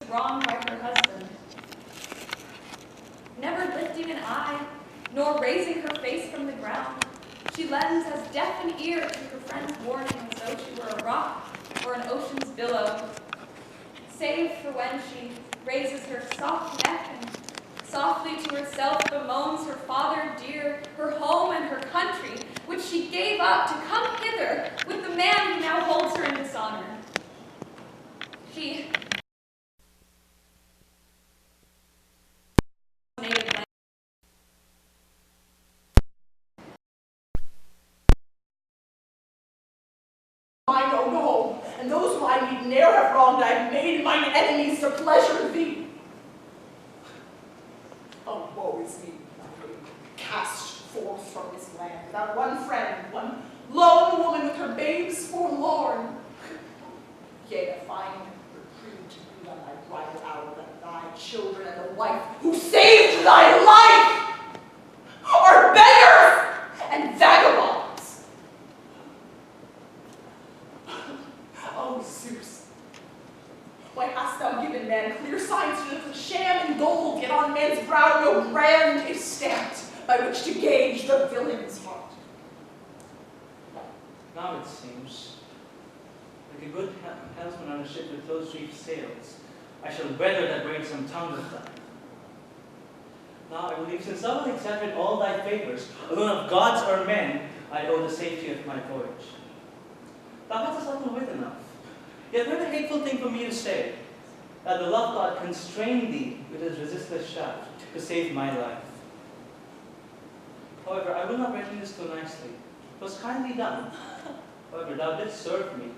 wronged by her husband. Never lifting an eye, nor raising her face from the ground, she lends as deaf an ear to her friend's warning as though she were a rock or an ocean's billow, save for when she raises her soft neck and softly to herself bemoans her father dear, her home and her country, which she gave up to come hither with the man who now holds her in dishonor. She native land. Mine own home, and those whom I need ne'er have wronged, I have made mine enemies to pleasure thee. Oh, woe is me, cast forth from this land, without one friend, one lone woman with her babes forlorn. Yea, a fine reprieve to be on thy bridal hour, that thy children and the wife who saved thy life are beggars and vagabonds. Oh, Zeus, why hast thou given man clear signs that the sham and gold, yet on man's brow no brand is stamped by which to gauge the villain's heart? Now it seems, like a good helmsman on a ship with close-reefed sails, I shall weather that brave some tongue of thine. Now I believe, since thou hast accepted all thy favors, alone of gods or men, I owe the safety of my voyage. Thou hast little wit enough, yet what a hateful thing for me to say, that the love god constrained thee with his resistless shaft to save my life. However, I will not reckon this too nicely. It was kindly done. However, thou didst serve me.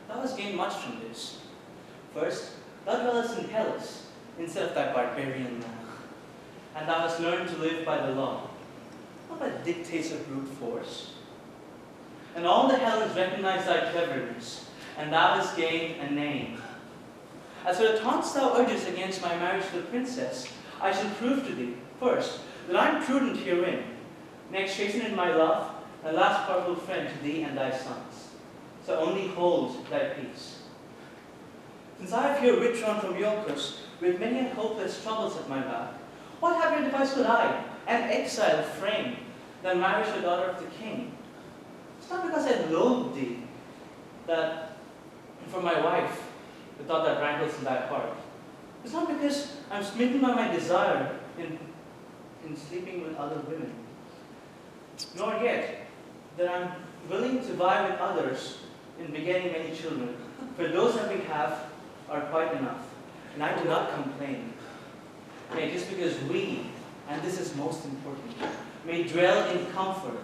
Thou hast gained much from this. First, thou dwellest in Hellas instead of thy barbarian land, and thou hast learned to live by the law, not by the dictates of brute force. And all the Hellens recognize thy cleverness, and thou hast gained a name. As for the taunts thou urgest against my marriage to the princess, I shall prove to thee, first, that I am prudent herein, next chasten in my love, and last powerful friend to thee and thy sons. So only hold thy peace. Since I have here withdrawn from Iolcus, with many and hopeless troubles at my back, what happier device could I, an exile, frame, than marry the daughter of the king? It's not because I loathe thee, that for my wife, the thought that rankles in thy heart. It's not because I'm smitten by my desire in sleeping with other women, nor yet that I'm willing to vie with others in begetting many children, for those that we have are quite enough, and I do not complain. Nay, just because we, and this is most important, may dwell in comfort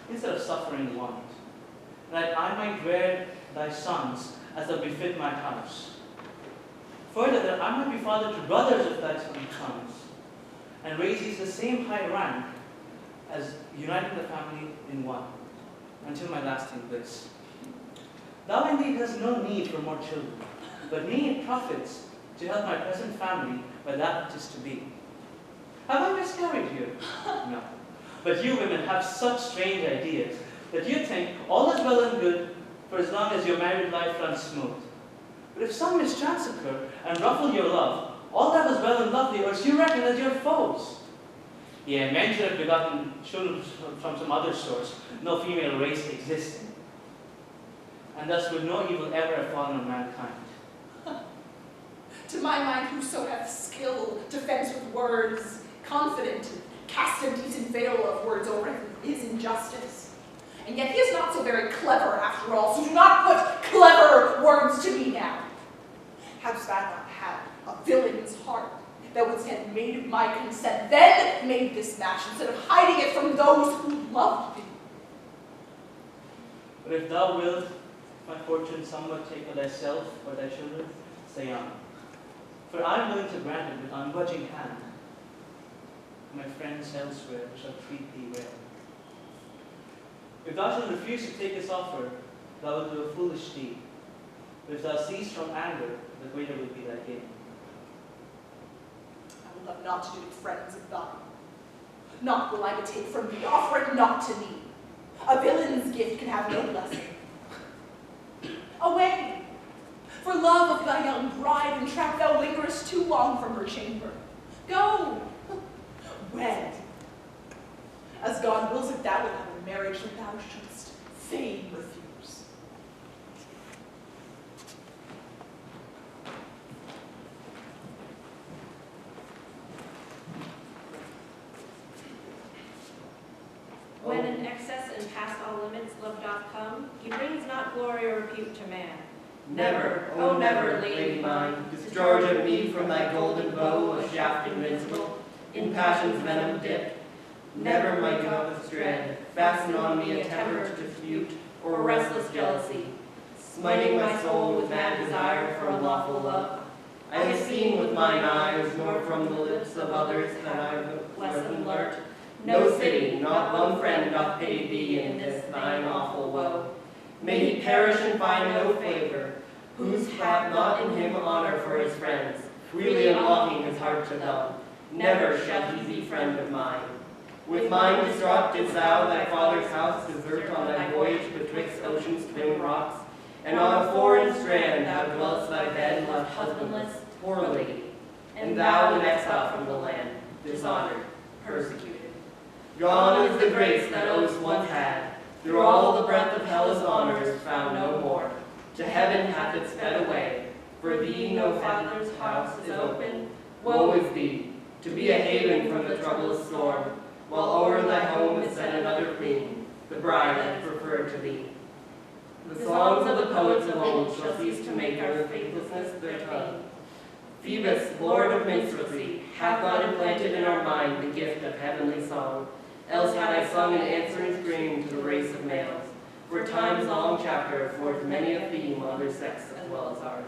instead of suffering want, and that I might rear thy sons as they befit my house. Further, that I might be father to brothers of thy sons, and raise these the same high rank as uniting the family in one, until my lasting bliss. Thou indeed hast no need for more children, but me it profits to help my present family by that which is to be. Have I miscarried you? No. But you women have such strange ideas that you think all is well and good for as long as your married life runs smooth. But if some mischance occur and ruffle your love, all that was well and lovely, or you reckon as your foes. Yea, men should have begotten children from some other source, no female race existing. And thus would no evil ever have fallen on mankind. To my mind, whoso hath skill to fence with words, confident to cast a decent veil of words over his injustice. And yet he is not so very clever after all, so do not put clever words to me now. Hadst thou not had a villain's heart that wouldst have made my consent, then made this match, instead of hiding it from those who loved thee. But if thou wilt my fortune somewhat take for thyself or thy children, say on. For I am willing to grant it with ungrudging hand. My friends elsewhere shall treat thee well. If thou shalt refuse to take this offer, thou wilt do a foolish deed. But if thou cease from anger, the greater will be thy gain. I will have naught to do with friends of thine. Naught will I betake from thee, offer it not to thee. A villain's gift can have no blessing. Away! For love of thy young bride, entrapped thou lingerest too long from her chamber. Go, wed. As God wills it, thou wilt have a marriage that thou shouldst fain refuse. When in excess and past all limits love doth come, he brings not glory or repute to man. Never, oh never, lady mine, discharge at me from thy golden bow a shaft invincible, in passion's venom dipped. Never my compass dread, fasten on me a temper to dispute, or restless jealousy, smiting my soul with mad desire for unlawful love. I have seen with mine eyes, nor from the lips of others have I lesson learnt. No city, not one friend doth pity thee in this thine awful woe. May he perish and find no favor, whose hath not in him honor for his friends, freely unlocking his heart to them. Never shall he be friend of mine. With mind distraught didst thou thy father's house desert on thy voyage betwixt ocean's twin rocks, and on a foreign strand thou dwellest thy bed left husbandless, poor lady, and thou an exile from the land, dishonored, persecuted. Gone is the grace that Oaths once had, through all the breadth of hell's honors found no more. To heaven hath it sped away, for thee no father's house is open. Woe is thee, to be a haven from the troublous storm, while o'er thy home is set another queen, the bride that is preferred to thee. The songs of the poets of old shall cease to make our faithlessness their tongue. Phoebus, lord of minstrelsy, hath not implanted in our mind the gift of heavenly song, else had I sung an answering scream to the race of males, for time's long chapter affords many a theme on their sex as well as ours.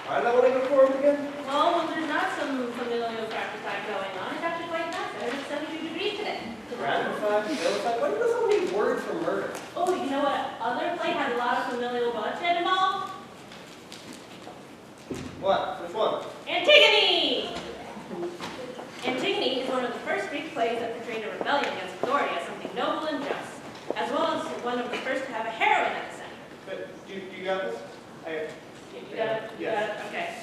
Why that one performed again? Well, when there's not some familial practice going on, it's actually quite nice. It's 72 degrees today. Gratified, vilified. Why do you know so many words for murder? Oh, you know what other play had a lot of familial bloodshed involved? What? Which one? Antigone! Antigone is one of the first Greek plays that portrayed a rebellion against authority as something noble and just, as well as one of the first to have a heroine at the center. But do you got this? You got it? You Yes. got it? Okay.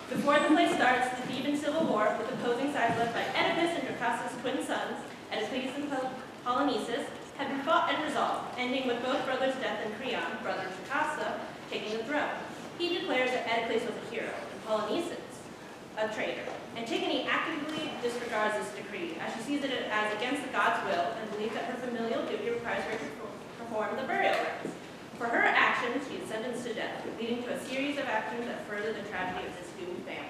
Before the play starts, the Theban civil war, with opposing sides led by Oedipus and Jocastus' twin sons, Oedipus and Polynices, had been fought and resolved, ending with both brothers' death and Creon, brother of Jocasta, taking the throne. He declares that Oedipus was a hero, and Polynices a traitor. Antigone actively disregards this decree, as she sees it as against the god's will and believes that her familial duty requires her to perform the burial rites. For her actions, she is sentenced to death, leading to a series of actions that further the tragedy of this doomed family.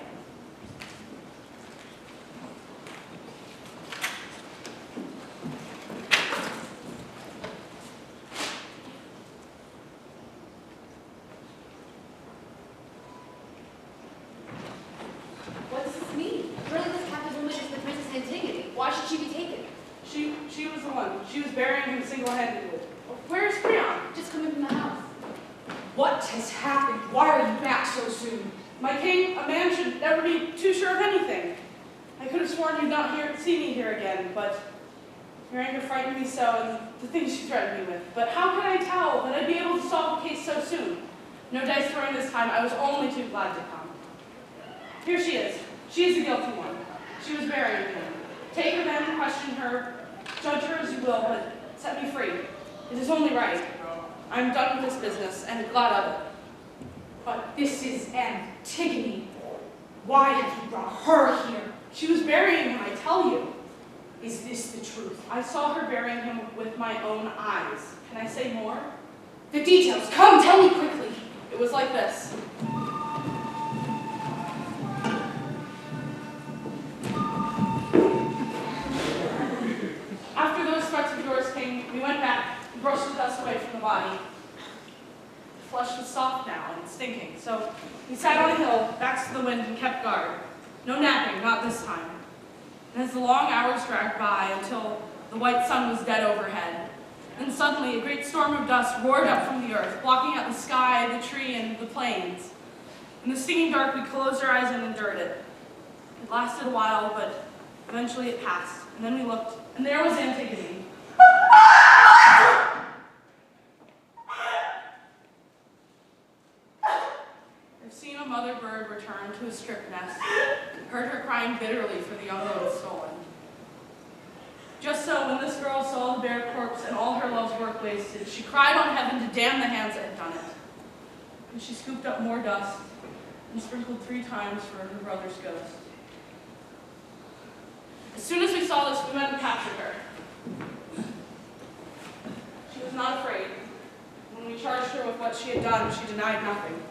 What does this mean? Surely this captive woman is the Princess Antigone. Why should she be taken? She was the one. She was burying him single-handedly. Where's Creon? Just come into the house. What has happened? Why are you back so soon? My king, a man should never be too sure of anything. I could have sworn you'd not see me here again, but your anger frightened me so, and the things you threatened me with. But how can I tell that I'd be able to solve the case so soon? No dice throwing this time. I was only too glad to come. Here she is. She is the guilty one. She was burying him. Take her then, question her, judge her as you will, but set me free. It is only right. I'm done with this business, and glad of it. But this is Antigone. Why have you brought her here? She was burying him, I tell you. Is this the truth? I saw her burying him with my own eyes. Can I say more? The details. Come, tell me quickly. It was like this. After those threats of yours came, we went back and brushed the dust away from the body. The flesh was soft now and stinking, so we sat on a hill, backs to the wind, and kept guard. No napping, not this time. And as the long hours dragged by until the white sun was dead overhead, then suddenly a great storm of dust roared up from the earth, blocking out the sky, the tree, and the plains. In the stinging dark, we closed our eyes and endured it. It lasted a while, but eventually it passed. And then we looked, and there was Antigone. I've seen a mother bird return to a stripped nest, heard her crying bitterly for the young one stolen. Just so, when this girl saw the bare corpse and all her love's work wasted, she cried on heaven to damn the hands that had done it. And she scooped up more dust and sprinkled 3 times for her brother's ghost. As soon as we saw this, we went and captured her. She was not afraid. When we charged her with what she had done, she denied nothing.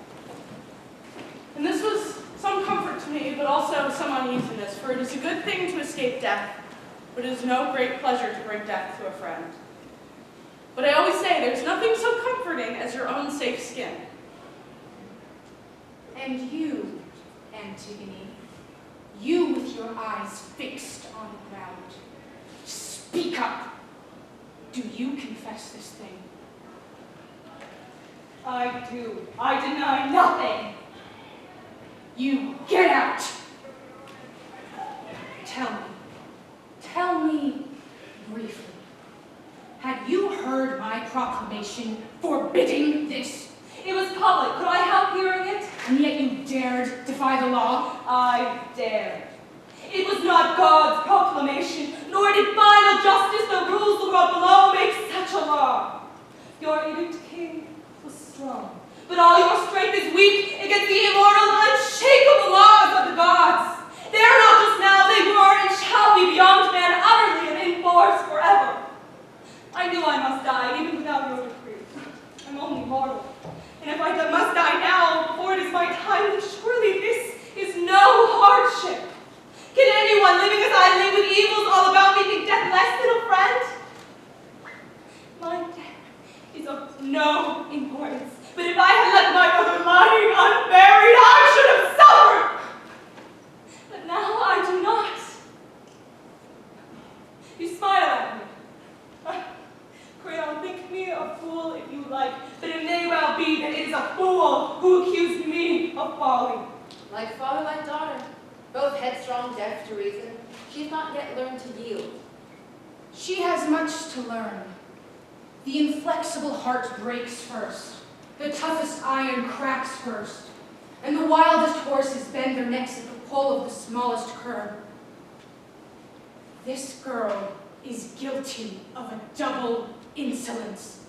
And this was some comfort to me, but also some uneasiness, for it is a good thing to escape death, but it is no great pleasure to bring death to a friend. But I always say there's nothing so comforting as your own safe skin. And you, Antigone, you with your eyes fixed on the ground, speak up. Do you confess this thing? I do. I deny nothing. You get out. Tell me briefly, had you heard my proclamation forbidding this? It was public. Could I help hearing it? And yet you dared defy the law? I dared. It was not God's proclamation, nor did final justice, the rules the world below, make such a law. Your edict, king, was strong, but all your strength is weak against the immortal, unshakable laws of the gods. They are not just now, they were and shall be beyond man, utterly and in force forever. I knew I must die, even without your decree. I'm only mortal. And if I must die now, before it is my time, then surely this is no hardship. Can anyone living as I live with evils all about me think death less than a friend? My death is of no importance. But if I had left my brother lying unburied, I should have suffered. But now I do not. You smile at me. Creon, think me a fool if you like, but it may well be that it is a fool who accused me of folly. Like father, like daughter, both headstrong, deaf to reason, she's not yet learned to yield. She has much to learn. The inflexible heart breaks first. The toughest iron cracks first. And the wildest horses bend their necks at the pull of the smallest curb. This girl is guilty of a double insolence,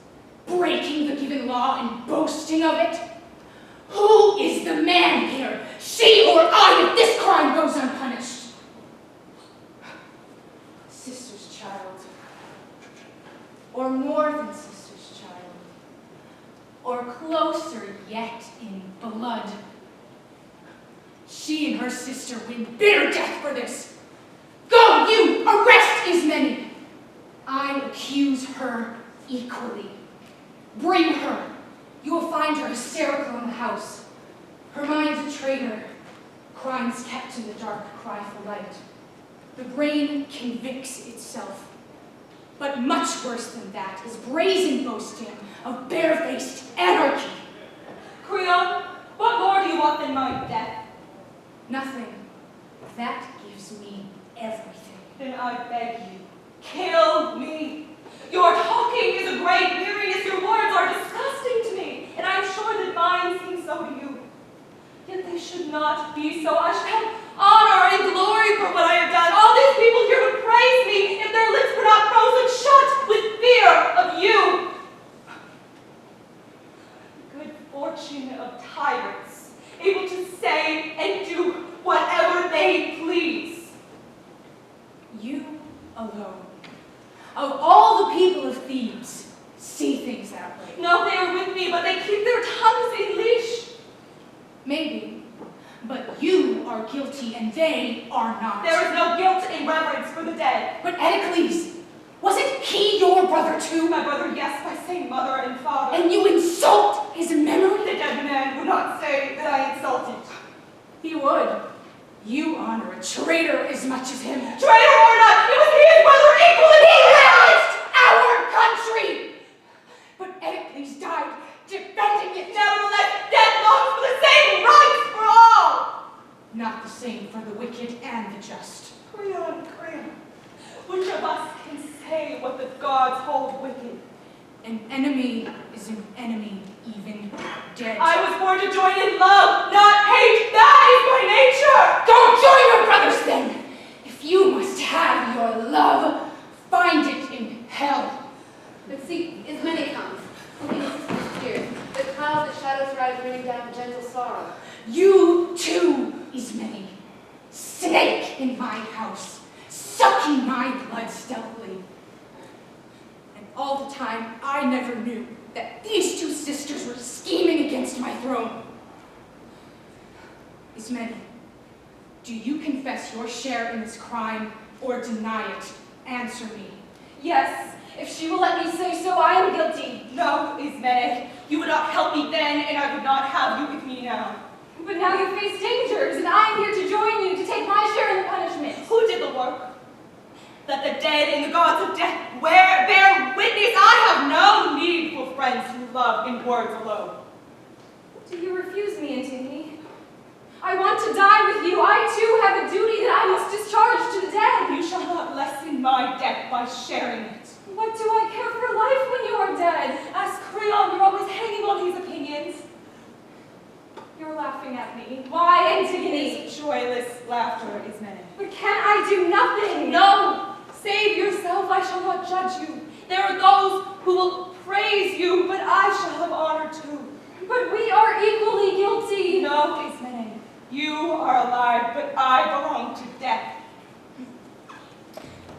breaking the given law and boasting of it. Who is the man here, she or I, if this crime goes unpunished? Sister's child, or more than sister's child, or closer yet in blood. She and her sister win bitter death for this. Go, you, arrest Ismene. I accuse her equally. Bring her. You will find her hysterical in the house. Her mind's a traitor. Crimes kept in the dark cry for light. The brain convicts itself. But much worse than that is brazen boasting of barefaced anarchy. Creon, what more do you want than my death? Nothing. That gives me everything. Then I beg you, kill me. Your talking is a great weariness. Your words are disgusting to me, and I'm sure that mine seem so to you. Yet they should not be so. I should have honor and glory for what I have done. All these people here would praise me if their lips were not frozen shut with fear of you. The good fortune of tyrants, able to say and do whatever they please. You alone, of all the people of Thebes, see things that way. No, they are with me, but they keep their tongues in leash. Maybe, but you are guilty and they are not. There is no guilt in reverence for the dead. But Edicles, wasn't he your brother too? My brother, yes, by same mother and father. And you insult his memory? The dead man would not say that I insulted. He would. You honor a traitor as much as him. Traitor or not, it was his brother equally. He ravaged our country! But Edicles died defending it. Nevertheless, dead longs for the same rights the just. Creon, which of us can say what the gods hold wicked? An enemy is an enemy, even dead. I was born to join in love, not hate. That is my nature. Don't join your brothers then. If you must have your love, find it in hell. But see, as many comes, looking at sister's tears, the clouds that shadows rise raining down gentle sorrow. You too, Ismene, snake in my house, sucking my blood stealthily. And all the time, I never knew that these two sisters were scheming against my throne. Ismene, do you confess your share in this crime or deny it? Answer me. Yes, if she will let me say so, I am guilty. No, Ismene, you would not help me then, and I would not have you with me now. But now you face dangers, and I am here to join you to take my share in the punishment. Who did the work? Let the dead and the gods of death bear witness. I have no need for friends who love in words alone. Do you refuse me, Antigone? I want to die with you. I too have a duty that I must discharge to the dead. You shall not lessen my death by sharing it. What do I care for life when you are dead? Ask Creon, you're always hanging on his opinions. You're laughing at me. Why, Antigone? His joyless laughter, Ismene. But can I do nothing? No! Save yourself, I shall not judge you. There are those who will praise you, but I shall have honor too. But we are equally guilty. No, Ismene. You are alive, but I belong to death.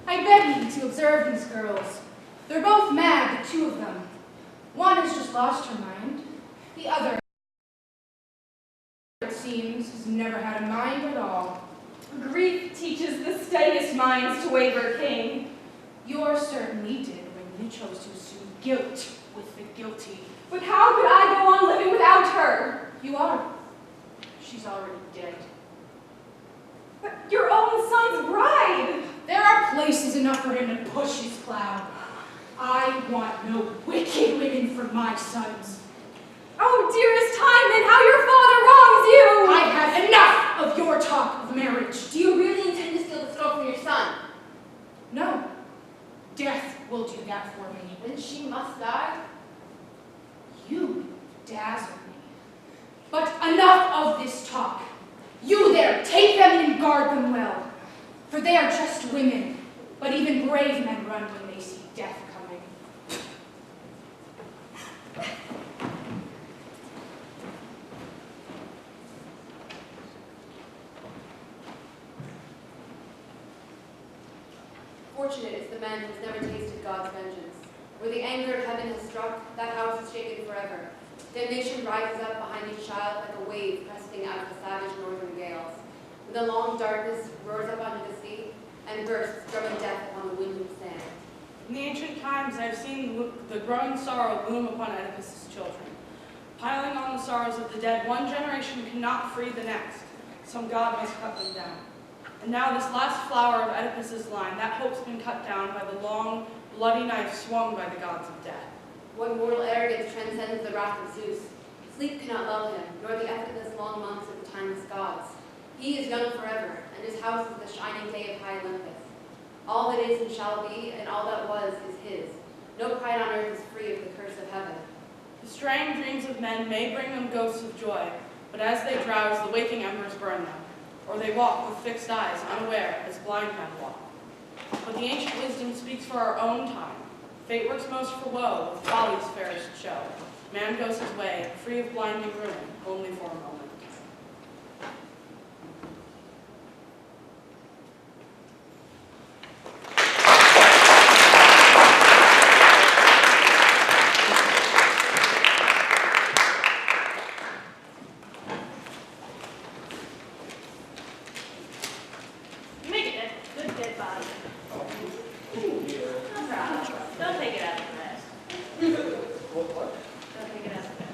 I beg you to observe these girls. They're both mad, the two of them. One has just lost her mind. The other, it seems, has never had a mind at all. Grief teaches the steadiest minds to waver, King. Yours certainly did when you chose to assume guilt with the guilty. But how could I go on living without her? You are. She's already dead. But your own son's bride! There are places enough for him to push his plow. I want no wicked women for my sons. Oh, dearest Timon, how your father wrongs you! I have enough of your talk of marriage. Do you really intend to steal the throne from your son? No. Death will do that for me. Then she must die? You dazzle me. But enough of this talk. You there, take them and guard them well. For they are just women, but even brave men run when they see death coming. Fortunate is the man who has never tasted God's vengeance. Where the anger of heaven has struck, that house is shaken forever. Damnation rises up behind each child like a wave cresting out of the savage northern gales. With a long darkness roars up onto the sea and bursts, drumming death upon the winded sand. In the ancient times, I have seen the growing sorrow loom upon Oedipus's children. Piling on the sorrows of the dead, one generation cannot free the next. Some god must cut them down. And now this last flower of Oedipus's line, that hope's been cut down by the long, bloody knife swung by the gods of death. What mortal arrogance transcends the wrath of Zeus? Sleep cannot lull him, nor the effortless long months of the timeless gods. He is young forever, and his house is the shining day of high Olympus. All that is and shall be, and all that was, is his. No pride on earth is free of the curse of heaven. The straying dreams of men may bring them ghosts of joy, but as they drowse, the waking embers burn them, or they walk with fixed eyes, unaware, as blind men walk. But the ancient wisdom speaks for our own time. Fate works most for woe, with folly's fairest show. Man goes his way, free of blinding ruin, only for a moment. Make it a good dead body. No problem. Don't take it out of the rest. Don't take it out of the rest.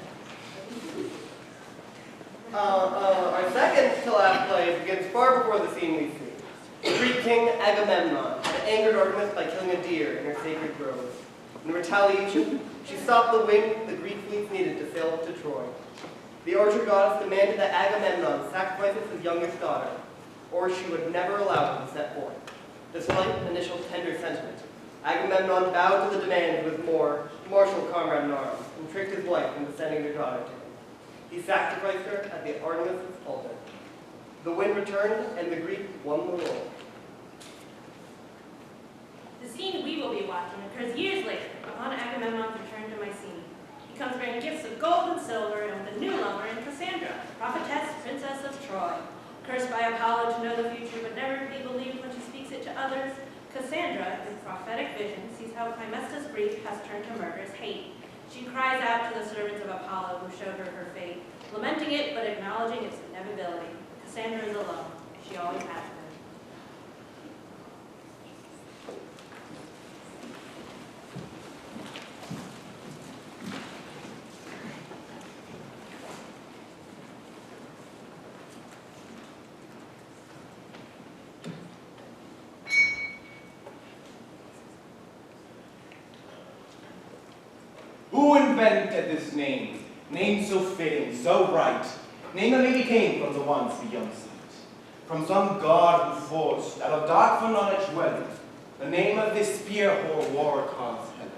Our second to last play begins far before the scene we see. The Greek king Agamemnon had angered Artemis by killing a deer in her sacred grove. In retaliation, she stopped the wind the Greek fleets needed to sail up to Troy. The archer goddess demanded that Agamemnon sacrifice his youngest daughter. or she would never allow him to set forth. Despite initial tender sentiment, Agamemnon bowed to the demand with more martial comrade in arms, and tricked his wife into sending their daughter to him. He sacrificed her at the Artemis' altar. The wind returned, and the Greek won the war. The scene we will be watching occurs years later, upon Agamemnon's return to Mycenae. He comes bearing gifts of gold and silver, and with a new lover in Cassandra, prophetess, princess of Troy. Cursed by Apollo to know the future, but never to be believed when she speaks it to others, Cassandra, in prophetic vision, sees how Clymestus' grief has turned to murderous hate. She cries out to the servants of Apollo who showed her her fate, lamenting it but acknowledging its inevitability. Cassandra is alone. She always has been. Who invented this name? Name so fitting, so right. Name that maybe came from the once beyond sight. From some god who forged, out of dark for knowledge dwelling, the name of this spear whore war calls Helen.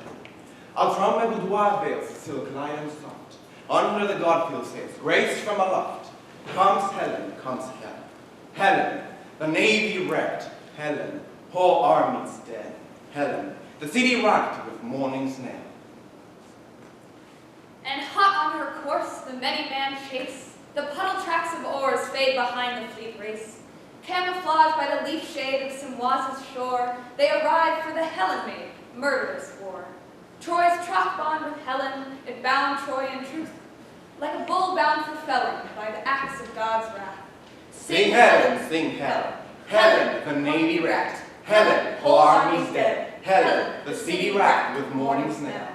Out from my boudoir veils, silk light and soft, under the god-filled sails, grace from aloft, comes Helen, comes Helen. Helen, the navy wrecked, Helen, whole armies dead, Helen, the city rocked with morning's knell. And hot on her course, the many-man chase, the puddle tracks of oars fade behind the fleet race. Camouflaged by the leaf shade of Simois' shore, they arrive for the Helen maid, murderous war. Troy's troth bond with Helen, it bound Troy in truth, like a bull bound for felling by the axe of God's wrath. Sing Helen, sing Helen. Helen, the navy wrecked. Helen, whole armies dead. Helen, the city racked with morning's knell.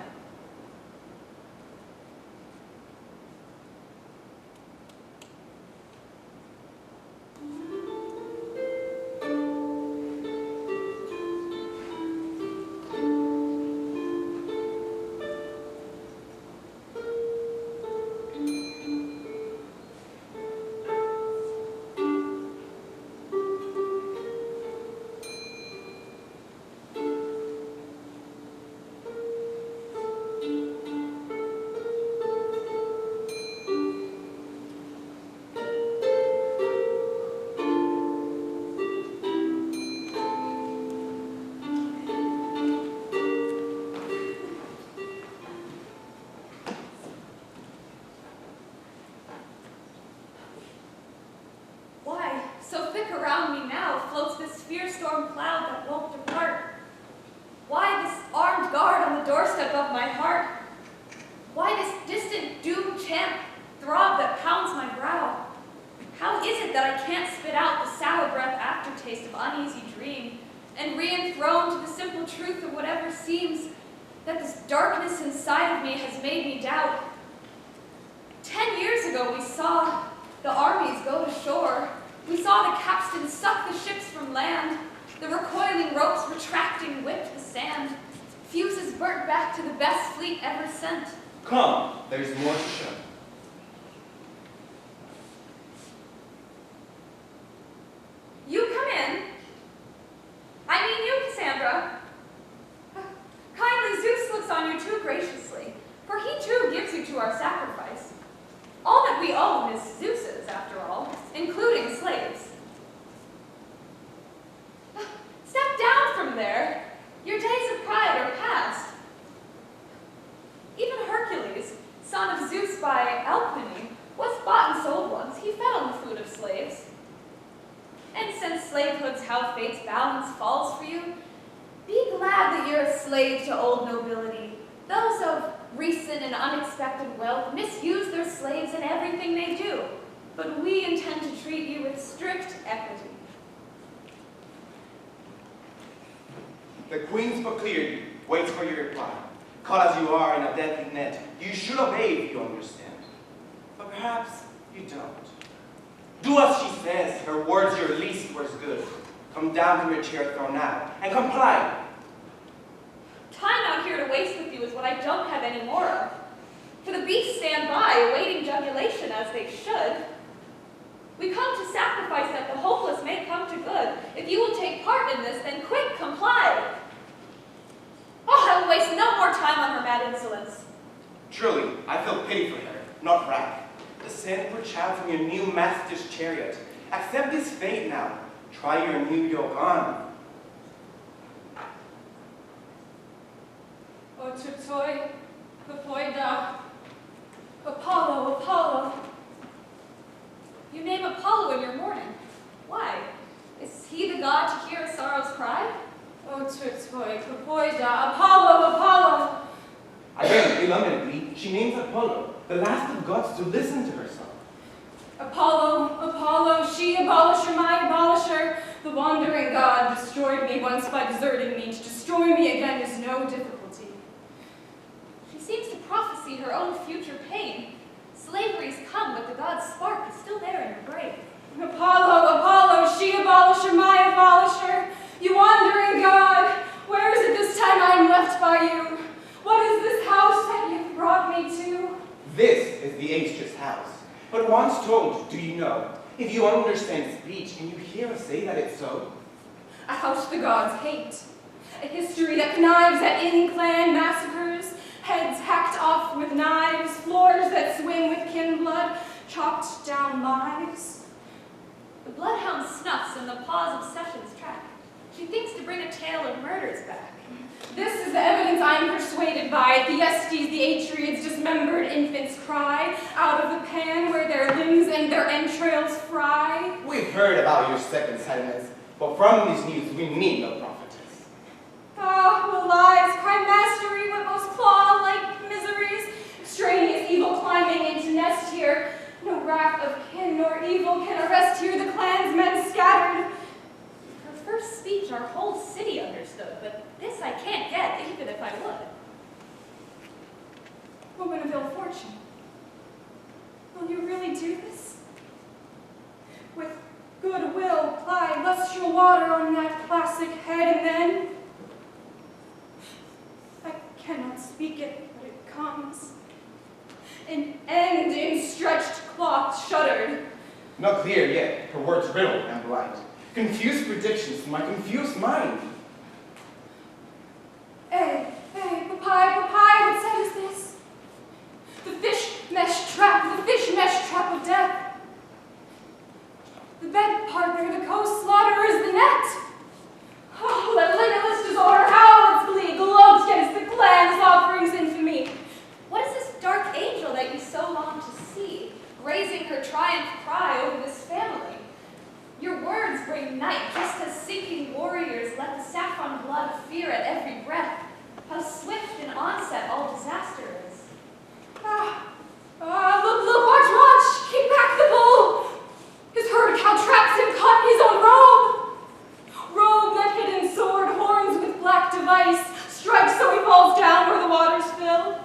So thick around me now floats this fear-storm cloud that won't depart. Why this armed guard on the doorstep of my heart? Why this distant doom chant throb that pounds my brow? How is it that I can't spit out the sour breath aftertaste of uneasy dream and re-enthroned to the simple truth of whatever seems that this darkness inside of me has made me doubt? 10 years ago we saw the armies go to shore. We saw the capstan suck the ships from land, the recoiling ropes retracting whipped the sand. Fuses burnt back to the best fleet ever sent. Come, there's more to show. You come in. I mean you, Cassandra. Kindly Zeus looks on you too graciously, for he too gives you to our sacrifice. All that we own is Zeus's, after all, including slaves. Step down from there. Your days of pride are past. Even Hercules, son of Zeus by Alcmene, was bought and sold once. He fed on the food of slaves. And since slavehood's how fate's balance falls for you, be glad that you're a slave to old nobility. Those of recent and unexpected wealth misuse their slaves in everything they do, but we intend to treat you with strict equity. The queen's book cleared you, waits for your reply. Caught as you are in a deadly net, you should obey if you understand. But perhaps you don't. Do as she says, her words your least worst good. Come down from your chair throne now, and comply. Time out here to waste with you is what I don't have any more of. For the beasts stand by, awaiting jugulation as they should. We come to sacrifice that the hopeless may come to good. If you will take part in this, then quick, comply. Oh, I will waste no more time on her mad insolence. Truly, I feel pity for her, not wrath. Descend, poor child, from your new master's chariot. Accept this fate now. Try your new yoke on. O tutoi, papoida, Apollo, Apollo. You name Apollo in your mourning. Why? Is he the god to hear a sorrow's cry? O tutoi, papoida, Apollo, Apollo. Again, illuminately, she names Apollo, the last of gods, to listen to her song. Apollo, Apollo, she abolisher, my abolisher. The wandering god destroyed me once by deserting me. To destroy me again is no difficulty. She seems to prophesy her own future pain. Slavery's come, but the god's spark is still there in her brain. Apollo, Apollo, she abolisher, my abolisher. You wandering god, where is it this time I am left by you? What is this house that you've brought me to? This is the ancest's house. But once told, do you know? If you understand speech, can you hear us say that it's so? A house the gods hate. A history that connives at in-clan massacres, heads hacked off with knives, floors that swim with kin blood, chopped down lives. The bloodhound snuffs in the paws of Session's track. She thinks to bring a tale of murders back. This is the evidence I'm persuaded by. Thyestes, the Atrids, dismembered infants cry out of the pan where their limbs and their entrails fry. We've heard about your second sentiments, but from these news we need no prophetess. Ah, what lies, crime mastery, what most claw-like miseries, extraneous evil climbing into nest here. No wrath of kin nor evil can arrest here the clansmen scattered. Her first speech our whole city understood, but this I can't get, even if I would. Woman of ill fortune, will you really do this? With good will, apply lustral water on that classic head, and then I cannot speak it, but it comes. An end in stretched cloth shuddered. Not clear yet, her words riddled and blind. Confused predictions to my confused mind. Hey, papai, what set is this? The fish mesh trap of death. The bed partner, the co-slaughterer is the net. Oh, let limitless disorder howl its glee, gloat against the clan's offerings infamy. What is this dark angel that you so long to see, raising her triumph cry over this family? Your words bring night, just as sinking warriors let the saffron blood fear at every breath. How swift in onset all disaster is. Look, watch, keep back the bull. His herd cow traps him caught in his own robe that hidden sword, horns with black device, strikes so he falls down where the waters fill.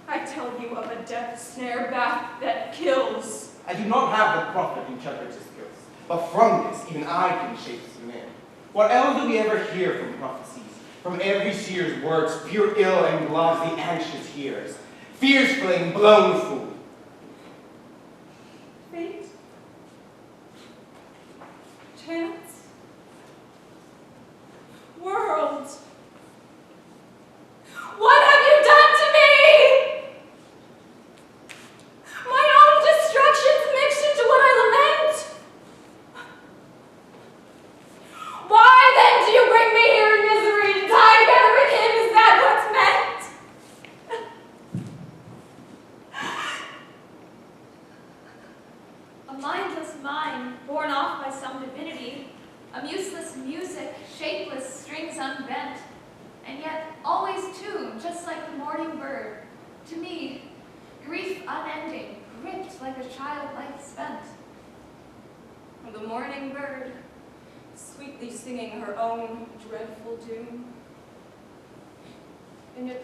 I tell you of a death snare bath that kills. I do not have the prophet interpreter's skills, but from this even I can shape some man. What else do we ever hear from prophecies? From every seer's words, pure ill and gloves the anxious hears. Fierce flame blown fool. Fate? Chance? World? What have you done to me? My own destructions mixed into what I lament. Why then do you bring me here in misery to die together with him? Is that what's meant? A mindless mind, borne off by some divinity, a useless music, shapeless strings unbent, and yet always tuned, just like the morning bird. To me, grief unending, gripped like a child life spent. The morning bird, sweetly singing her own dreadful doom. And yet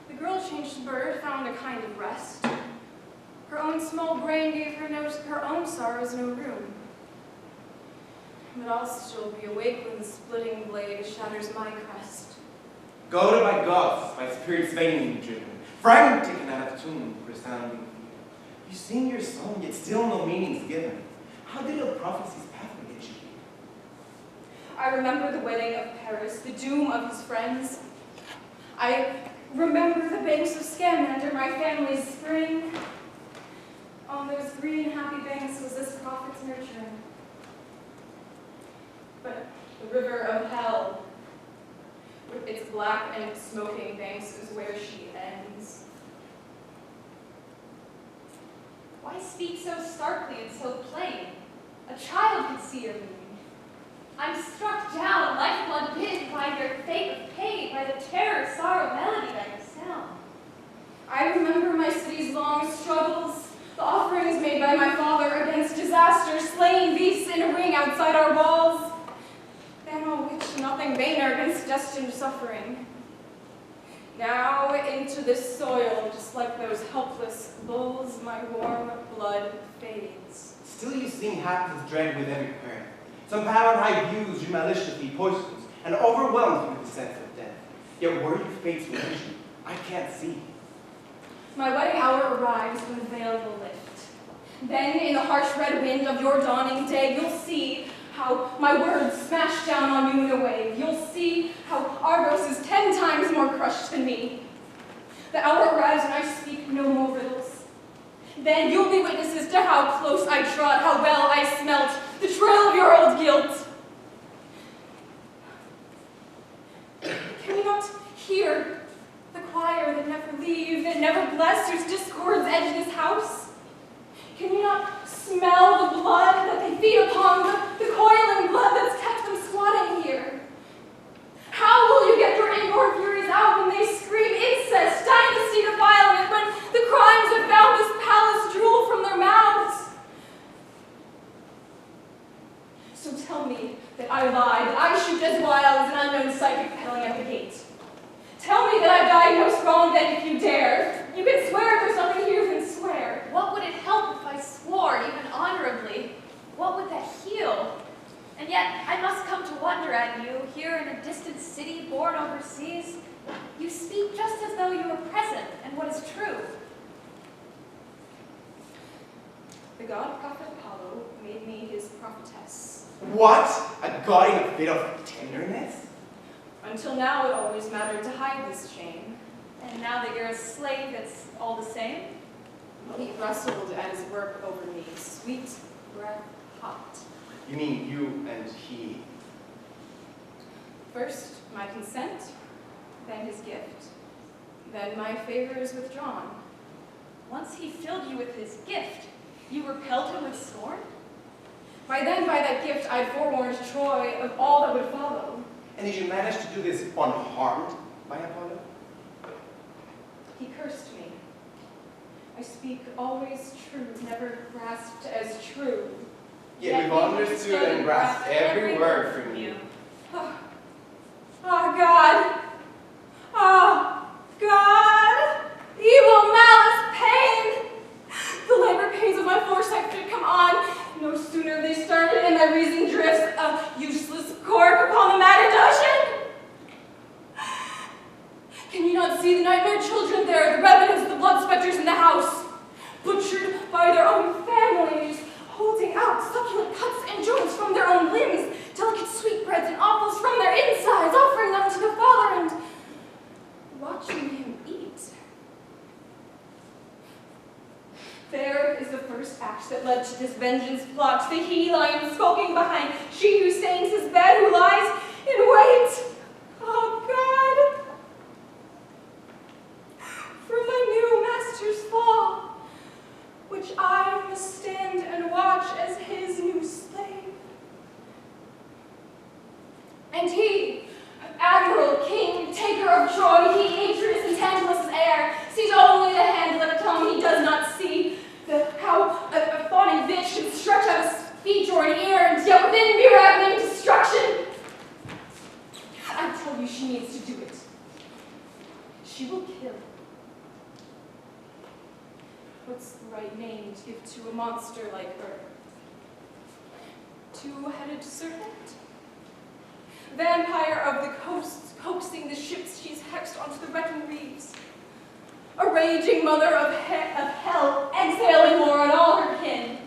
the girl-changed bird found a kind of rest. Her own small brain gave her own sorrows no room. But I'll still be awake when the splitting blade shatters my crest. Goaded by gods, by spirits vainly driven, frantic and out of tune, resounding fear. You sing your song, yet still no meaning's given. How did a prophecy's pathway get you here? I remember the wedding of Paris, the doom of his friends. I remember the banks of Scamander, my family's spring. On those green, happy banks was this prophet's nurturing. But the river of hell, with its black and smoking banks, is where she ends. Why speak so starkly and so plain? A child could see your meaning. I'm struck down, lifeblood bid by your fate of pain, by the terror, sorrow, melody, by your sound. I remember my city's long struggles, the offerings made by my father against disaster, slaying beasts in a ring outside our walls, than all which nothing vainer against destined suffering. Now into this soil, just like those helpless bulls, my warm blood fades. Still you sing half as dread with every prayer. Some power high views you maliciously poisons, and overwhelms you with the sense of death. Yet were you fate's religion, I can't see. My wedding hour arrives when the veil will lift. Then, in the harsh red wind of your dawning day, you'll see how my words smash down on you in a wave. You'll see how Argos is 10 times more crushed than me. The hour arrives and I speak no more riddles. Then you'll be witnesses to how close I trod, how well I smelt the trail of your old guilt. Can you not hear the choir that never leave, that never bless, whose discords edge this house? Can you not smell the blood that they feed upon, the coiling blood that's kept them squatting here? How will you get your inborn furies out when they scream incest, dynasty defilement, when the crimes that found this palace drool from their mouths? So tell me that I lied, that I shoot as wild as an unknown psychic peddling at the gate. Tell me that I've diagnosed wrong then if you dare. You can swear there's nothing here than swear. What would it help if I swore, even honorably? What would that heal? And yet, I must come to wonder at you, here in a distant city, born overseas. You speak just as though you were present, and what is true. The god prophet Apollo made me his prophetess. What? A god in a fit of tenderness? Until now, it always mattered to hide this shame. And now that you're a slave, it's all the same? He wrestled at his work over me, sweet breath hot. You mean you and he? First, my consent, then his gift. Then my favor is withdrawn. Once he filled you with his gift, you repelled him with scorn? By then, by that gift, I'd forewarned Troy of all that would follow. And did you manage to do this unharmed by Apollo? He cursed me. I speak always truth, never grasped as true. Yet we've understood and grasped every word from you. Oh, God. Oh, God. Evil, malice, pain. The labor pains of my foresight should come on. No sooner they started and my reason drifts a useless cork upon the maddened ocean. Can you not see the nightmare children there, the revenants, the blood specters in the house, butchered by their own families, holding out succulent cuts and joints from their own limbs, delicate sweetbreads and offals from their insides, offering them to the Father and watching him eat? There is the first act that led to this vengeance plot, the he-lion skulking behind, she who stains his bed, who lies in wait. Oh, God. For my new master's fall, which I must stand and watch as his new slave. And he, admiral, king, taker of Troy, he, Atreus and Tantalus' heir, sees only the handle of a tongue he does not see, how a fawning bitch should stretch out a speech or an ear, and yet within be ravening destruction. I tell you she needs to do it. She will kill. What's the right name to give to a monster like her? Two-headed serpent? Vampire of the coasts, coaxing the ships she's hexed onto the wrecking reefs. A raging mother of hell, exhaling war on all her kin.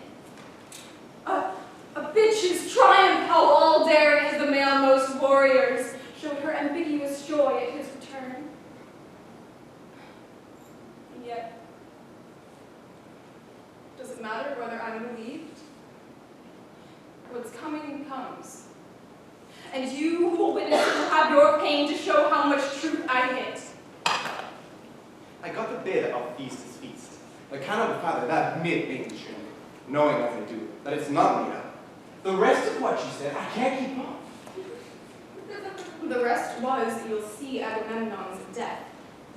A bitch whose triumph, how all daring as the male-most warriors, showed her ambiguous joy at his return. And yet, does it matter whether I'm believed? What's coming comes. And you who will witness it will have your pain to show how much truth I hit. I got the bid of feast is feast. I cannot father that mid-nature, knowing as I do, that it's not made up. The rest of what she said, I can't keep up. The rest was, you'll see, Agamemnon's death.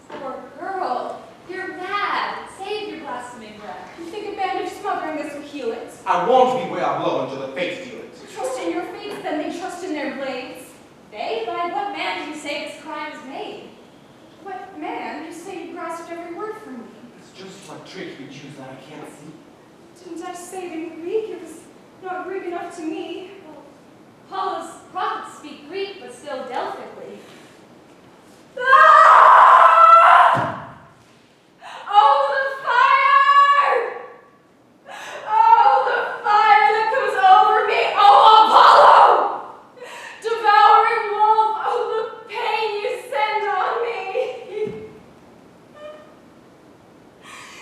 Poor girl, you're mad. Save your blaspheming breath. You think a bandage smothering this will heal it? I won't be where I blow until the fates deal it. Trust in your fates, then they trust in their blades. They? By what man do you say this crime is made? What man? You say you grasped every word from me. It's just what trick you choose that I can't see. Didn't I say it in Greek? It was not Greek enough to me. Well, Paula's prophets speak Greek, but still Delphically. Ah! Oh, the fire! Oh, the fire that comes over me! Oh, Apollo! Devouring wolf! Oh, the pain you send on me!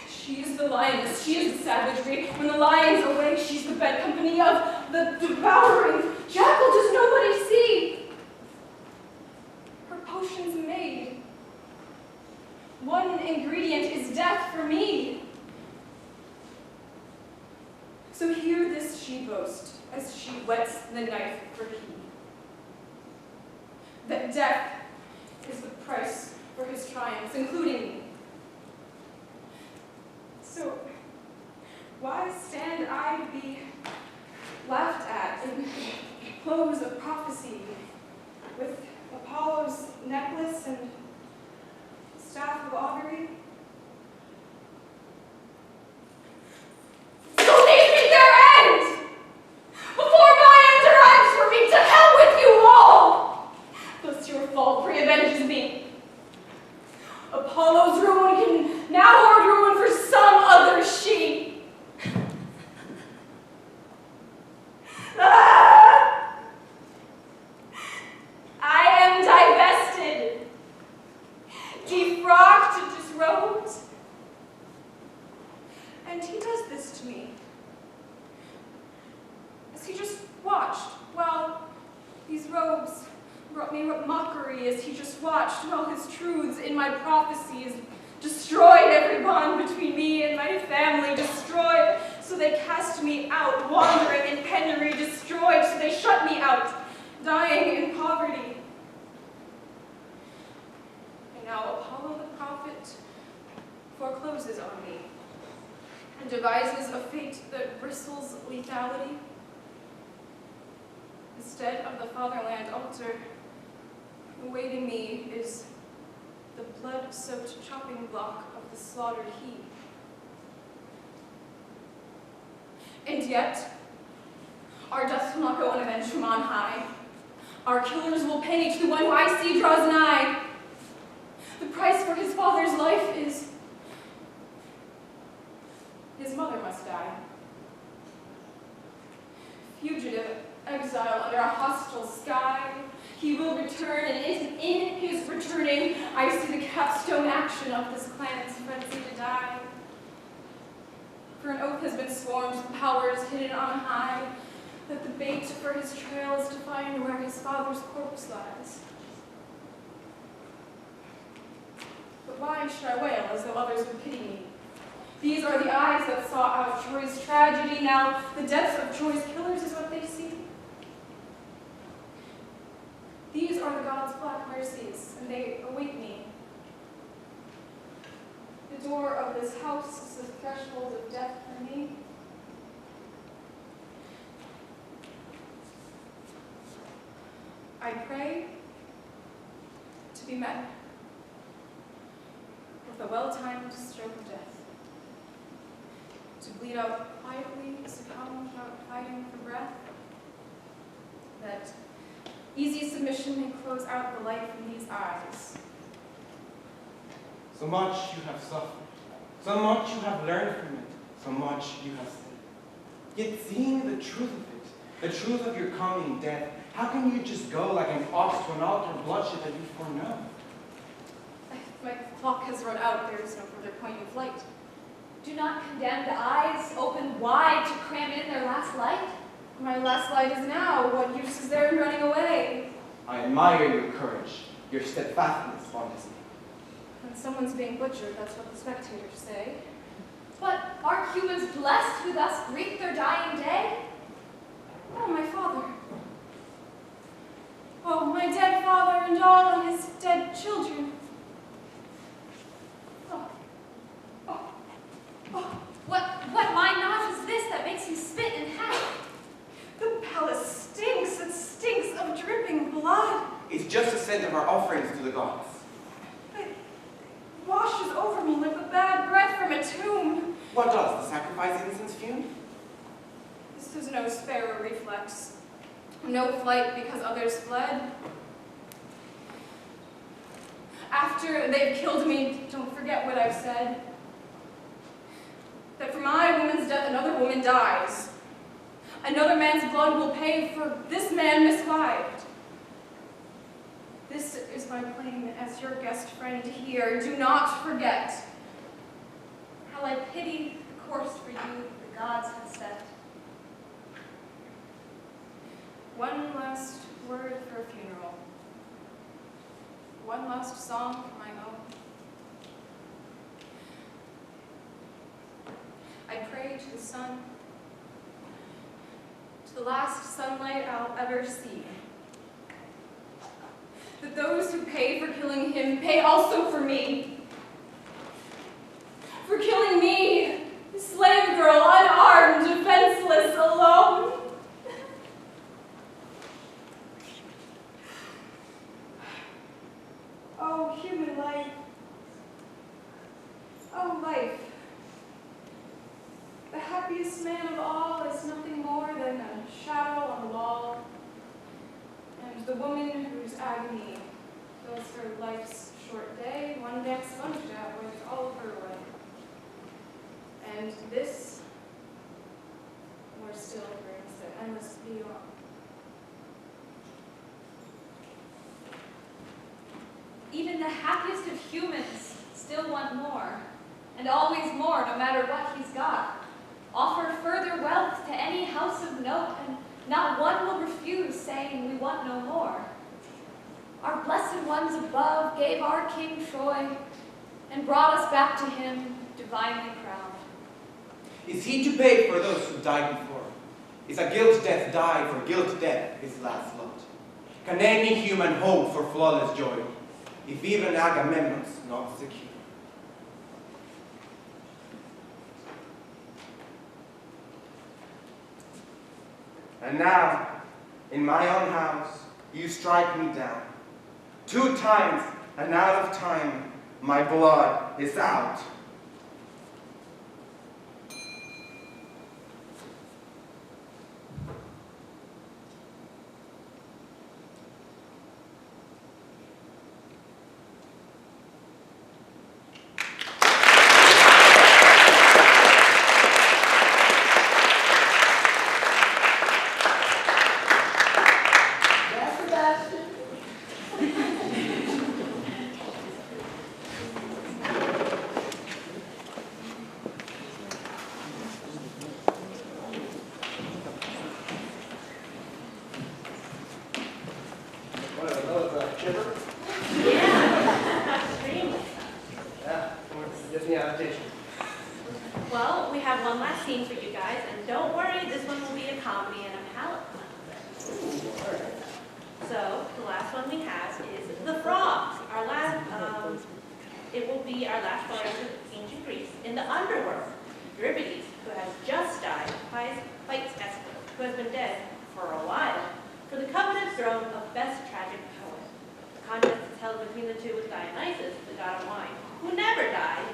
She is the lioness. She is the savagery. When the lion's away, she's the bed company of the devouring jackal. Does nobody see? Her potion's made. One ingredient is death for me. So hear this she boast, as she whets the knife for he. That death is the price for his triumphs, including me. So, why stand I to be laughed at in clothes of prophecy, with Apollo's necklace and staff of augury? So these meet their end! Before my end arrives for me, to hell with you all! Thus your fault re-avenges me. Apollo's ruin can now hoard ruin for some other she. Ah! I am divested, defrocked, disrobed. And he does this to me. As he just watched while these robes brought me mockery, as he just watched while his truths in my prophecies destroyed every bond between me and my family, destroyed, so they cast me out, wandering in penury, destroyed, so they shut me out, dying in poverty. And now Apollo the prophet forecloses on me and devises a fate that bristles lethality. Instead of the fatherland altar, awaiting me is the blood-soaked chopping block of the slaughtered heap. And yet, our deaths will not go unavenged from on high. Our killers will pay to the one who I see draws nigh. The price for his father's life is his mother must die. Fugitive exile under a hostile sky, he will return, and in his returning, I see the capstone action of this clan's frenzy to die. For an oath has been sworn to the powers hidden on high, that the bait for his trail is to find where his father's corpse lies. But why should I wail as though others would pity me? These are the eyes that saw out Troy's tragedy. Now the deaths of Troy's killers is what they see. These are the gods' black mercies, and they await me. The door of this house is the threshold of death for me. I pray to be met with a well-timed stroke of death, to bleed out quietly, succumb without fighting for breath, that easy submission may close out the life in these eyes, So much you have suffered. So much you have learned from it. So much you have seen. Yet seeing the truth of it, the truth of your coming death, how can you just go like an ox to an altar of bloodshed that you foreknow? My clock has run out. There is no further point in flight. Do not condemned eyes open wide to cram in their last light? My last light is now. What use is there in running away? I admire your courage, your steadfastness, Fontaine. When someone's being butchered, that's what the spectators say. But are humans blessed who thus greet their dying day? Oh, my father. Oh, my dead father and all his dead children. What mind-knowledge is this that makes you spit and half? The palace stinks. It stinks of dripping blood. It's just a scent of our offerings to the gods. It washes over me like the bad breath from a tomb. What does the sacrifice incense fume? This is no sparrow reflex. No flight because others fled. After they've killed me, don't forget what I've said. That for my woman's death, another woman dies. Another man's blood will pay for this man mislived. This is my claim as your guest friend here. Do not forget How I pity the course for you the gods have set. one last word for a funeral. One last song for my own. I pray to the sun, to the last sunlight I'll ever see, that those who pay for killing him pay also for me. For killing me, a slave girl, unarmed, defenseless, alone. Oh, human life. Oh, life. The happiest man of all is nothing more than a shadow on the wall, and the woman whose agony fills her life's short day, one dance lunged at with all of her away. And this, more still, brings the endless beyond. Even the happiest of humans still want more, and always more, no matter what he's got. Offer further wealth to any house of note, and not one will refuse, saying, we want no more. Our blessed ones above gave our King Troy, and brought us back to him, divinely crowned. Is he to pay for those who died before? Is a guilt death die for guilt death his last lot? Can any human hope for flawless joy, if even Agamemnon's not secure? And now, in my own house, you strike me down. 2 times, and out of time, my blood is out. Well, we have one last scene for you guys, and don't worry, this one will be a comedy and a palate cleanser. So, the last one we have is The Frogs. Our last, it will be our last voyage of ancient Greece in the underworld. Euripides, who has just died, fights Aeschylus, who has been dead for a while, for the coveted throne of best tragic poet. The contest is held between the two with Dionysus, the god of wine, who never died,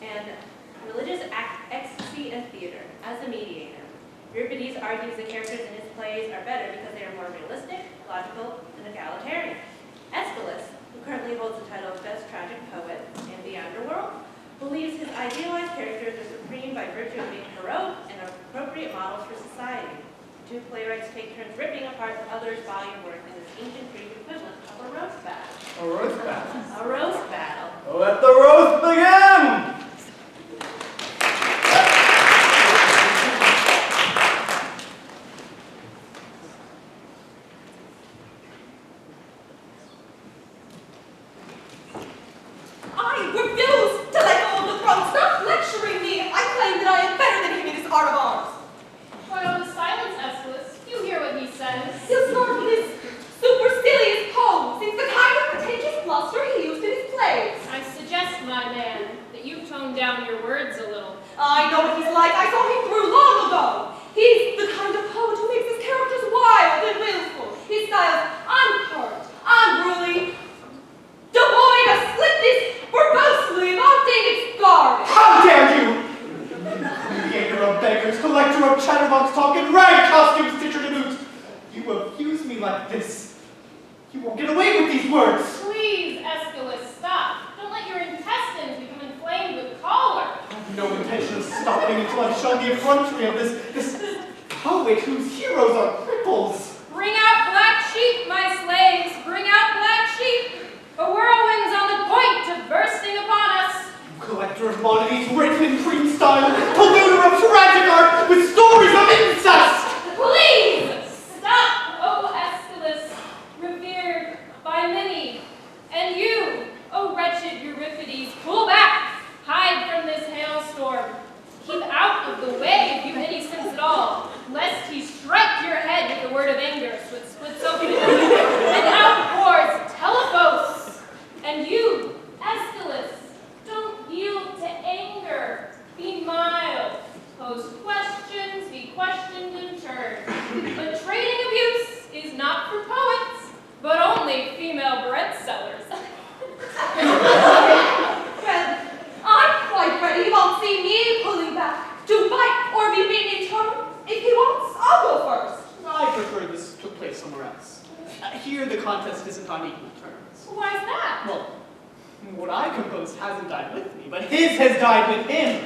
and religious ecstasy and theater as the mediator. Euripides argues the characters in his plays are better because they are more realistic, logical, and egalitarian. Aeschylus, who currently holds the title of Best Tragic Poet and the believes his idealized characters are supreme by virtue of being heroic and are appropriate models for society. The two playwrights take turns ripping apart the other's body of work in this ancient Greek equivalent of a roast battle. A roast battle. A roast battle. Let the roast begin! I refuse to let go of the throne. Stop lecturing me. I claim that I am better than him in his art of arms. Why on the silence, Aeschylus? You hear what he says. He'll start with his supercilious pose. It's the kind of pretentious bluster he used in his plays. I suggest, my man, that you tone down your words a little. I know what he's like. I saw him through long ago. He's the kind of poet who makes his characters wild and willful. His style's unhurt, unruly, devoid of slickness, verbosely vaunting its guard. How dare you! Creator of beggars, collector of chatterbox talk, and rag costume stitcher to boot! You abuse me like this. You won't get away with these words! Please, Aeschylus, stop. Don't let your intestines become inflamed with choler. I have no intention of stopping until I've shown the effrontery of this poet whose heroes are cripples. Bring out black sheep, my slaves. Bring out black sheep. A whirlwind's on the point of bursting upon us. Collector of oddities written in cream style, polluter of tragic art with stories of incest! Please stop, O Aeschylus, revered by many. And you, O wretched Euripides, pull back, hide from this hailstorm. Keep out of the way if you've any sense at all, lest he strike your head with the word of anger, so it splits open and outpours Telephos. And you, Aeschylus, don't yield to anger. Be mild. Pose questions, be questioned in turn. But trading abuse is not for poets, but only female bread sellers. Well, I'm quite ready. He won't see me pulling back to fight or be beaten in turn. If he wants, I'll go first. I prefer this took place somewhere else. Here, the contest isn't on equal terms. Why is that? Well, what I composed hasn't died with me, but his has died with him.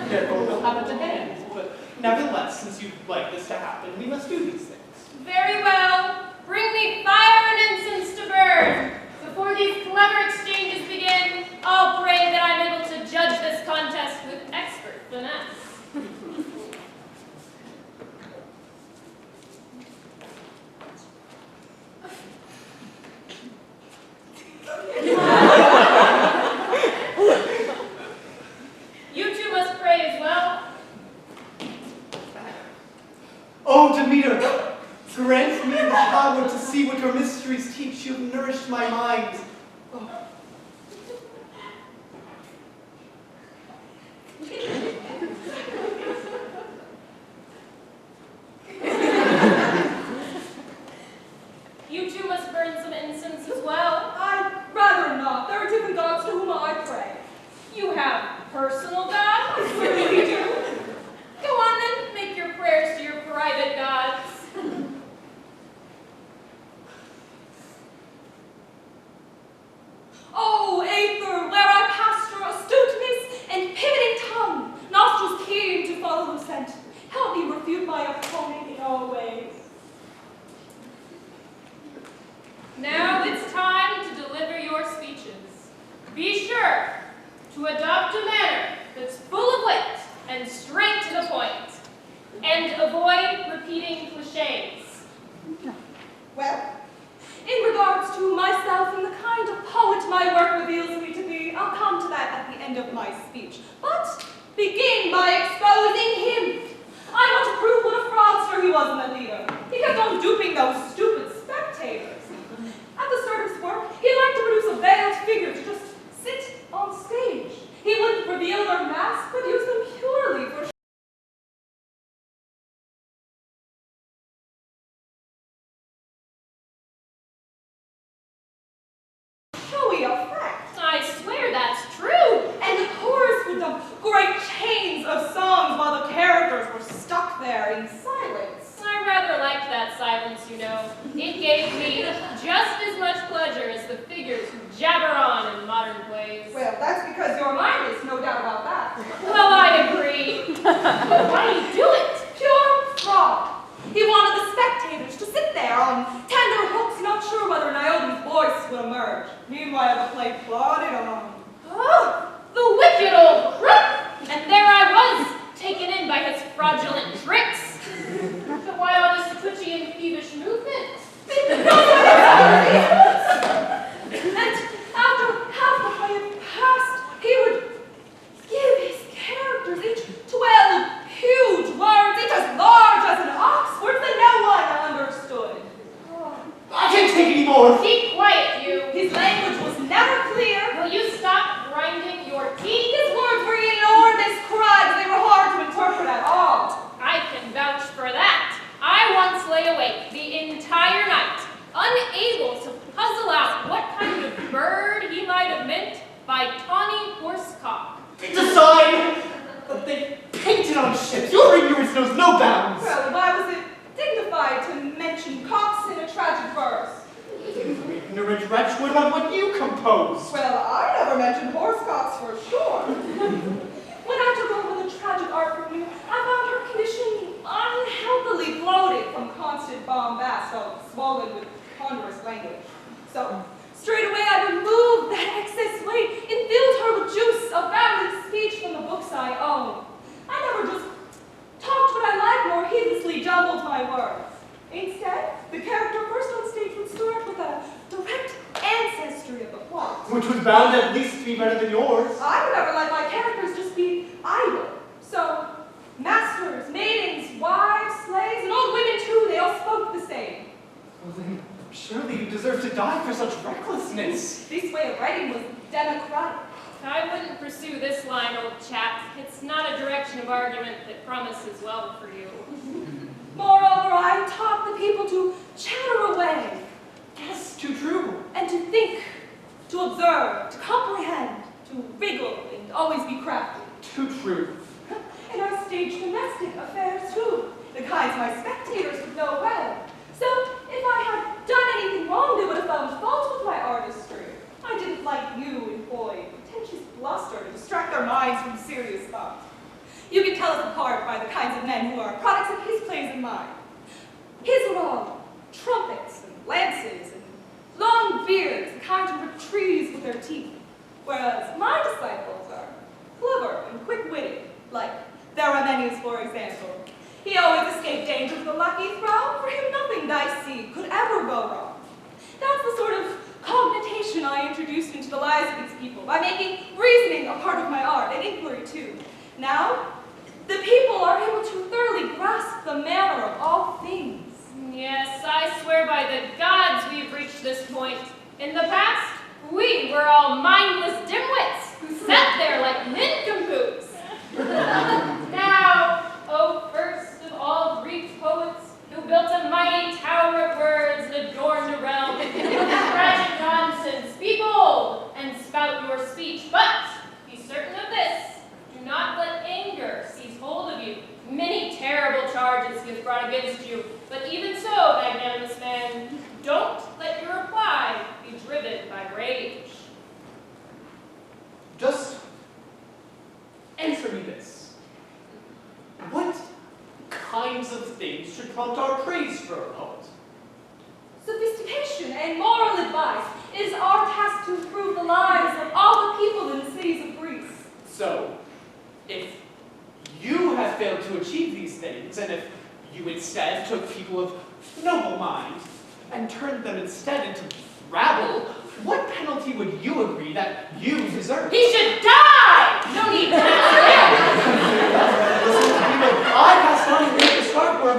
Therefore, we'll have it to hand. But nevertheless, since you'd like this to happen, we must do these things. Very well. Bring me fire and incense to burn. Before these clever exchanges begin, I'll pray that I'm able to judge this contest with expert finesse. You two must pray as well. Oh, Demeter, grant me the power to see what your mysteries teach. You've nourished my mind. Oh. You two must burn some incense as well. I'd rather not. There are different gods to whom I pray. You have personal gods? I certainly do. Go on then, make your prayers to your private gods. Oh, Aether, where I pasture astuteness and pivoting tongue, nostrils keen to follow the scent. Help me refute my opponent in all ways. Now it's time to deliver your speeches. Be sure to adopt a manner that's full of wit and straight to the point, and avoid repeating cliches. Well, in regards to myself and the kind of poet my work reveals me to be, I'll come to that at the end of my speech. But begin by exposing him. I want to prove what a fraudster he was in the leader. He kept on duping those stupid spectators. At the start of his work, he liked to produce a veiled figure to just sit on stage. He wouldn't reveal their masks, but use them purely for showy effect. I swear that's true. And the chorus would dump great chains of songs while the characters were stuck there in silence. I rather liked that silence, you know. Why do you do it? Pure fraud. He wanted the spectators to sit there on tender hooks, not sure whether Niobe's voice would emerge. Meanwhile, the play plodded on. Oh, the wicked old crook! And there I was, taken in by his fraudulent tricks. But why all this twitchy and peevish movement? And after half the play had passed, he would give his characters each 12 huge words, each as large as an ox, words that no one understood. I can't take any more. Keep quiet, you. His language was never clear. Will you stop grinding your teeth? His words were enormous cries. They were hard to interpret at all. I can vouch for that. I once lay awake the entire night, unable to puzzle out what kind of bird he might have meant by tawny horsecock. It's a sign that they painted on ships. Your ignorance knows no bounds. Well, why was it dignified to mention cocks in a tragic verse? You ignorant wretch, what about what you composed? Well, I never mentioned horsecocks for sure. When I took over the tragic art from you, I found her condition unhealthily bloated from constant bombast, all swollen with ponderous language. So, straight away I removed that excess weight and filled her with juice of rambling speech from the books I own. I never just talked what I liked nor heedlessly jumbled my words. Instead, the character first on stage would start with a direct ancestry of the plot. Which was bound at least to be better than yours. I would never let my characters just be idle. So, masters, maidens, wives, slaves, and old women too, they all spoke the same. Well then, surely you deserve to die for such recklessness. This way of writing was democratic. I wouldn't pursue this line, old chap. It's not a direction of argument that promises well for you. Moreover, I taught the people to chatter away. Yes, too true. And to think, to observe, to comprehend, to wriggle, and always be crafty. Too true. And I staged domestic affairs too, the kinds my spectators would know well. So, if I had done anything wrong, they would have found fault with my artistry. I didn't like you employ pretentious bluster to distract their minds from serious thought. You can tell us apart by the kinds of men who are products of his plays and mine. His are all trumpets and lances and long beards, the kind who rip trees with their teeth, whereas my disciples are clever and quick-witted, like Theramenes, for example. He always escaped danger with a lucky throw. For him, nothing dicey could ever go wrong. That's the sort of cognitation I introduced into the lives of these people by making reasoning a part of my art, and inquiry too. Now, the people are able to thoroughly grasp the manner of all things. Yes, I swear by the gods we've reached this point. In the past, we were all mindless dimwits who sat there like nincompoops. Now, oh, first of all Greek poets who built a mighty tower of words that adorned a realm with tragic nonsense, be bold and spout your speech, but be certain of this. Do not let anger seize hold of you. Many terrible charges he has brought against you, but even so, magnanimous man, don't let your reply be driven by rage. Just answer me this. What kinds of things should prompt our praise for a poet? Sophistication and moral advice. It is our task to improve the lives of all the people in the cities of Greece. So, if you have failed to achieve these things, and if you instead took people of noble mind and turned them instead into rabble, what penalty would you agree that you deserve? He should die! No need to Listen to me, I passed on here at the start where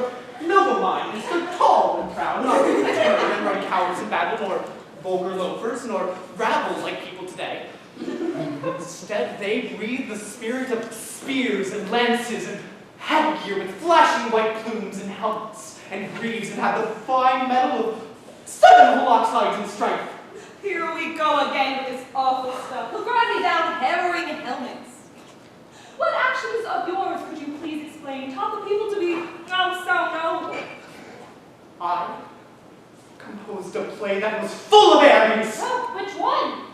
noble mind is stood tall and proud, not timid and ruddy cowards in battle, nor vulgar loafers, nor rabble like people today. Instead, they breathe the spirit of spears and lances and headgear with flashing white plumes and helmets and greaves, and have the fine metal of 7 whole oxides in strife. Here we go again with this awful stuff. He'll grind me down hammering helmets. What actions of yours could you please explain taught the people to be so noble? I composed a play that was full of arrogance. Oh, which one?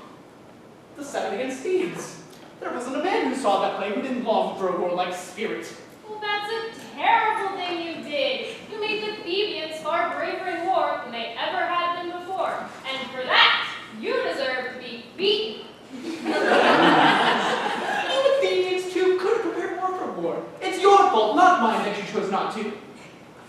The Seven Against Thebes. There wasn't a man who saw that play who didn't long grow more like spirit. Well, that's far braver in war than they ever had been before. And for that, you deserve to be beaten. You Athenians, too, could have prepared more for war. It's your fault, not mine, that you chose not to.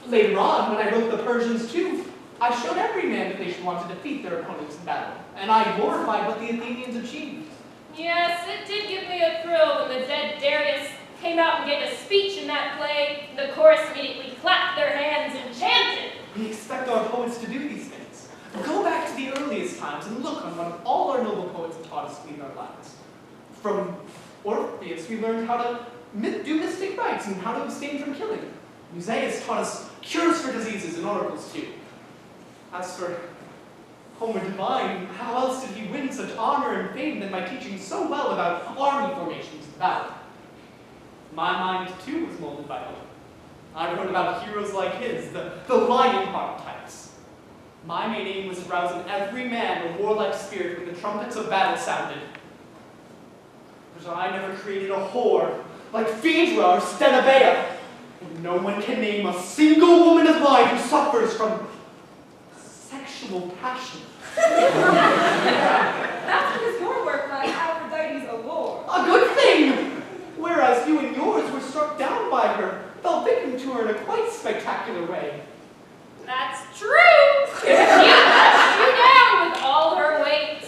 Later on, when I wrote the Persians, too, I showed every man that they should want to defeat their opponents in battle, and I glorified what the Athenians achieved. Yes, it did give me a thrill when the dead Darius came out and gave a speech in that play. The chorus immediately clapped their hands and chanted. We expect our poets to do these things. Go back to the earliest times and look on what all our noble poets have taught us to lead our lives. From Orpheus, we learned how to do mystic rites and how to abstain from killing. Musaeus taught us cures for diseases and oracles too. As for Homer Divine, how else did he win such honor and fame than by teaching so well about army formations and battle? My mind too was molded by Homer. I wrote about heroes like his, the Lionheart types. My main aim was to rouse in every man a warlike spirit when the trumpets of battle sounded. But I never created a whore like Phaedra or Stenebea. And no one can name a single woman of mine who suffers from sexual passion. That's because your work won Aphrodite's award. A good thing! Whereas you and yours were struck down by her, fell victim to her in a quite spectacular way. That's true. She pushed you down with all her weight.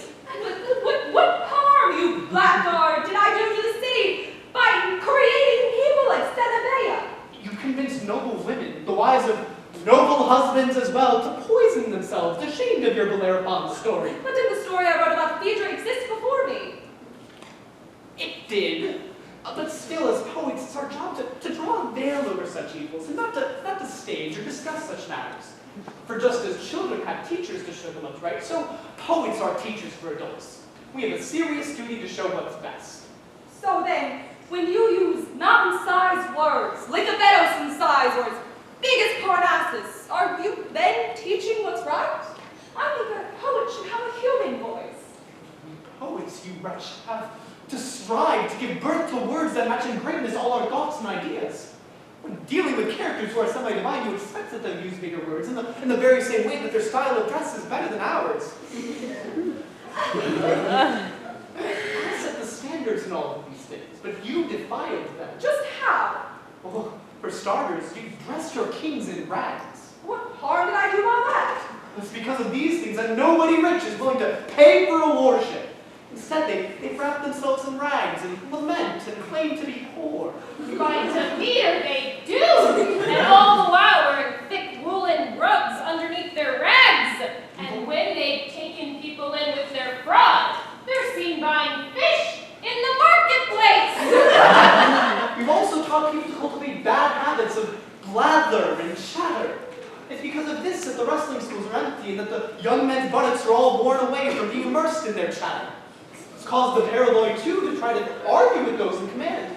What harm, you blackguard, did I do to the city by creating people like Stenebea? You convinced noble women, the wives of noble husbands as well, to poison themselves, ashamed of your Bellerophon story. But did the story I wrote about Phaedra exist before me? It did. But still, as poets, it's our job to draw a veil over such evils, and not to stage or discuss such matters. For just as children have teachers to show them what's right, so poets are teachers for adults. We have a serious duty to show what's best. So then, when you use mountain-sized words, Lycophaedos-sized words, big as Parnassus, are you then teaching what's right? I think a poet should have a human voice. Poets, you wretch, have to strive to give birth to words that match in greatness all our thoughts and ideas. When dealing with characters who are semi-divine, you expect that they'll use bigger words in the very same way that their style of dress is better than ours. I set the standards in all of these things, but you defiled them. Just how? Well, for starters, you dressed your kings in rags. What harm did I do by that? It's because of these things that nobody rich is willing to pay for a warship. Instead, they wrap themselves in rags and lament and claim to be poor. By Demeter, they do! And all the while wearing thick woolen rugs underneath their rags. And when they've taken people in with their fraud, they're seen buying fish in the marketplace! You've also taught people to cultivate bad habits of blather and chatter. It's because of this that the wrestling schools are empty and that the young men's buttocks are all worn away from being immersed in their chatter. It's caused the Paraloi, too, to try to argue with those in command.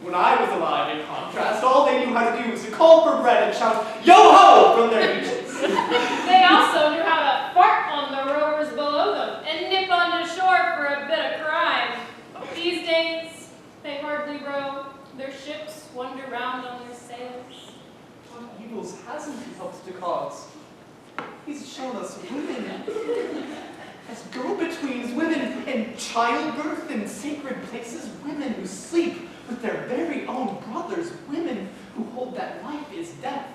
When I was alive, in contrast, all they knew how to do was to call for bread and shout, "Yo-ho!" from their beaches. They also knew how to fart on the rowers below them and nip onto shore for a bit of crime. These days, they hardly row. Their ships wander round on their sails. What evils hasn't he helped to cause? He's shown us women as go-betweens, women in childbirth in sacred places, women who sleep with their very own brothers, women who hold that life is death.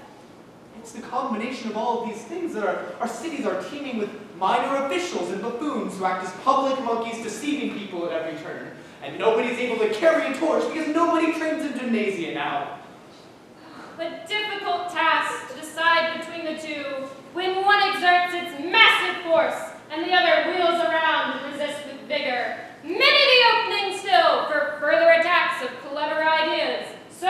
It's the combination of all of these things that our cities are teeming with minor officials and buffoons who act as public monkeys, deceiving people at every turn. And nobody's able to carry a torch because nobody trains in gymnasia now. A difficult task to decide between the two when one exerts its massive force and the other wheels around and resists with vigor. Many the opening still for further attacks of clever ideas. So,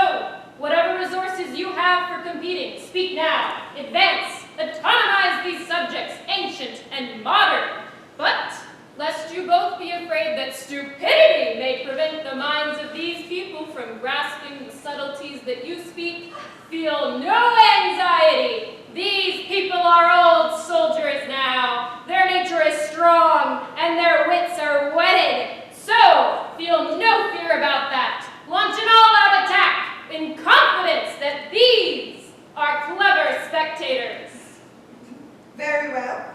whatever resources you have for competing, speak now, advance, autonomize these subjects, ancient and modern. But, lest you both be afraid that stupidity may prevent the minds of these people from grasping the subtleties that you speak, feel no anxiety. These people are old soldiers now. Their nature is strong, and their wits are whetted. So, feel no fear about that. Launch an all-out attack in confidence that these are clever spectators. Very well.